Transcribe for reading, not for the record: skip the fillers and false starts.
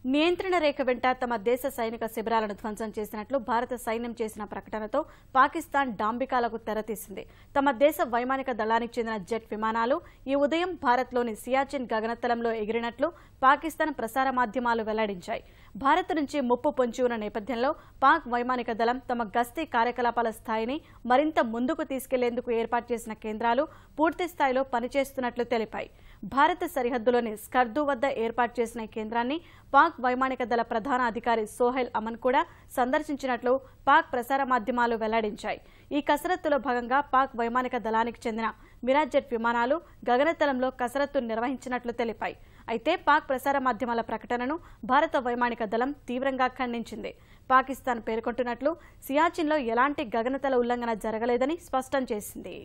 నియంత్రణ రేఖ వెంట తమ దేశ సైనిక శిబిరాలను ధ్వంసం చేసినట్లు భారత సైన్యం చేసిన ప్రకటనతో పాకిస్తాన్ డాంబికాలకు తెరతీసింది. తమ దేశ వైమానిక దళానికి చెందిన జెట్ విమానాలు ఈ ఉదయం భారత్లోని సియాచిన్ గగనతలంలో ఎగిరినట్లు పాకిస్తాన్ ప్రసార మాధ్యమాలు వెల్లడించాయి. భారత్ నుంచి ముప్పు పొంచి ఉన్న నేపథ్యంలో పాక్ వైమానిక దళం తమ గస్తీ కార్యకలాపాల స్థాయిని మరింత ముందుకు తీసుకెళ్లేందుకు ఏర్పాటు చేసిన కేంద్రాలు పూర్తి స్థాయిలో పనిచేస్తున్నట్లు తెలిపాయి. భారత సరిహద్దులోని స్కర్దు వద్ద ఏర్పాటు చేసిన ఈ కేంద్రాన్ని పాక్ వైమానిక దళ ప్రధాన అధికారి సోహెల్ అమన్ కూడా సందర్శించినట్లు పాక్ ప్రసార మాధ్యమాలు వెల్లడించాయి. ఈ కసరత్తులో భాగంగా పాక్ వైమానిక దళానికి చెందిన మిరాజ్ జెట్ విమానాలు గగనతలంలో కసరత్తు నిర్వహించినట్లు తెలిపాయి. అయితే పాక్ ప్రసార మాధ్యమాల ప్రకటనను భారత వైమానిక దళం తీవ్రంగా ఖండించింది. పాకిస్తాన్ పేర్కొంటున్నట్లు సియాచిన్లో ఎలాంటి గగనతల ఉల్లంఘన జరగలేదని స్పష్టం చేసింది.